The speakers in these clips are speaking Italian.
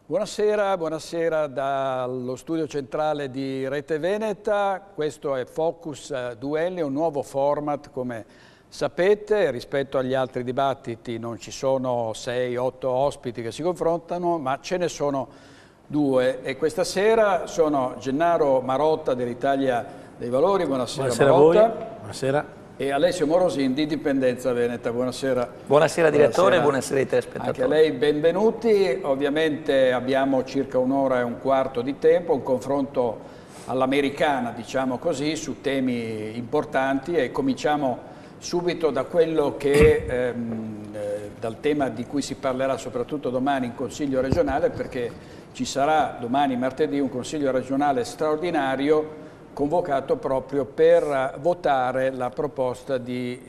Buonasera, buonasera dallo studio centrale di Rete Veneta. Questo è Focus Duelli, un nuovo format, come sapete. Rispetto agli altri dibattiti non ci sono 6-8 ospiti che si confrontano, ma ce ne sono due. E questa sera sono Gennaro Marotta dell'Italia dei Valori. Buonasera, buonasera Marotta. a voi. Buonasera. E Alessio Morosin di Dipendenza Veneta. Buonasera. Buonasera direttore, buonasera ai telespettatori. Anche a lei benvenuti. Ovviamente abbiamo circa un'ora e un quarto di tempo, un confronto all'americana, diciamo così, su temi importanti, e cominciamo subito da quello che dal tema di cui si parlerà soprattutto domani in Consiglio regionale, perché ci sarà domani martedì un Consiglio regionale straordinario convocato proprio per votare la proposta di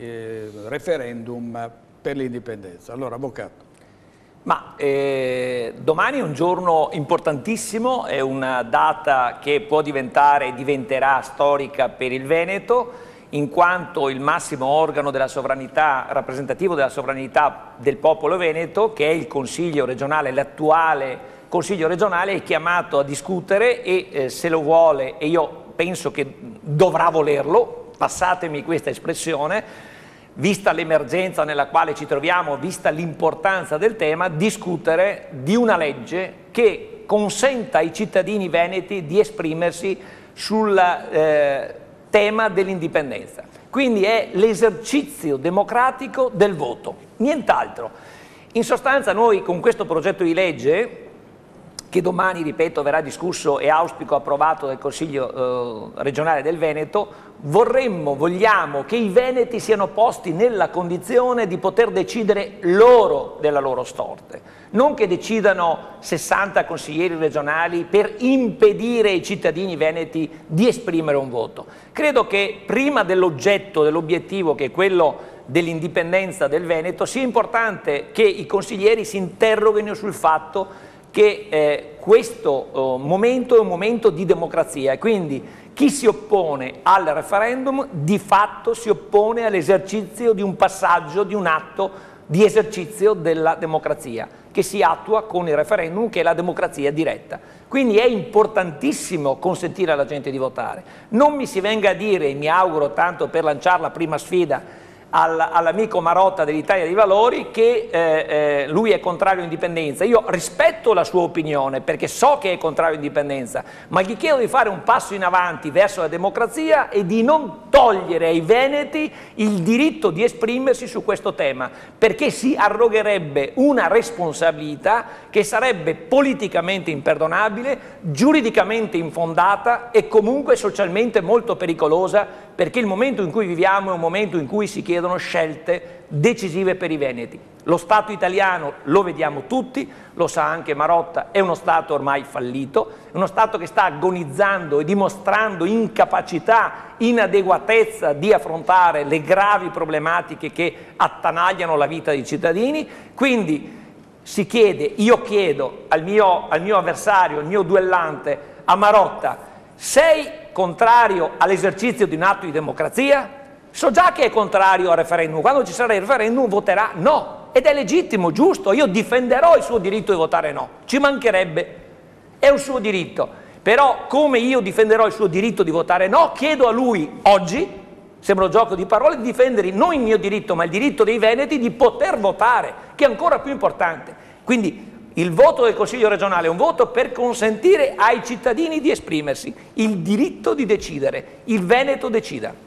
referendum per l'indipendenza. Allora, Avvocato. Domani è un giorno importantissimo, è una data che può diventare e diventerà storica per il Veneto, in quanto il massimo organo della sovranità, rappresentativo della sovranità del popolo veneto, che è il Consiglio regionale, l'attuale Consiglio regionale, è chiamato a discutere e se lo vuole, e io penso che dovrà volerlo, passatemi questa espressione, vista l'emergenza nella quale ci troviamo, vista l'importanza del tema, discutere di una legge che consenta ai cittadini veneti di esprimersi sul tema dell'indipendenza. Quindi è l'esercizio democratico del voto, nient'altro. In sostanza noi con questo progetto di legge, che domani, ripeto, verrà discusso e auspico approvato dal Consiglio regionale del Veneto, vogliamo che i veneti siano posti nella condizione di poter decidere loro della loro sorte, non che decidano 60 consiglieri regionali per impedire ai cittadini veneti di esprimere un voto. Credo che prima dell'oggetto, dell'obiettivo, che è quello dell'indipendenza del Veneto, sia importante che i consiglieri si interroghino sul fatto che questo momento è un momento di democrazia e quindi chi si oppone al referendum di fatto si oppone all'esercizio di un passaggio, di un atto di esercizio della democrazia che si attua con il referendum, che è la democrazia diretta. Quindi è importantissimo consentire alla gente di votare. Non mi si venga a dire, e mi auguro tanto per lanciare la prima sfida all'amico Marotta dell'Italia dei Valori, che lui è contrario all'indipendenza. Io rispetto la sua opinione perché so che è contrario all'indipendenza, ma gli chiedo di fare un passo in avanti verso la democrazia e di non togliere ai veneti il diritto di esprimersi su questo tema, perché si arrogherebbe una responsabilità che sarebbe politicamente imperdonabile, giuridicamente infondata e comunque socialmente molto pericolosa, perché il momento in cui viviamo è un momento in cui si chiedono scelte decisive per i veneti. Lo Stato italiano, lo vediamo tutti, lo sa anche Marotta, è uno Stato ormai fallito, è uno Stato che sta agonizzando e dimostrando incapacità, inadeguatezza di affrontare le gravi problematiche che attanagliano la vita dei cittadini. Quindi si chiede, io chiedo al mio avversario, al mio duellante, a Marotta: sei contrario all'esercizio di un atto di democrazia? So già che è contrario al referendum, quando ci sarà il referendum voterà no, ed è legittimo, giusto, io difenderò il suo diritto di votare no, ci mancherebbe, è un suo diritto, però come io difenderò il suo diritto di votare no, chiedo a lui oggi, sembra un gioco di parole, di difendere non il mio diritto ma il diritto dei veneti di poter votare, che è ancora più importante. Quindi il voto del Consiglio regionale è un voto per consentire ai cittadini di esprimersi, il diritto di decidere, il Veneto decida.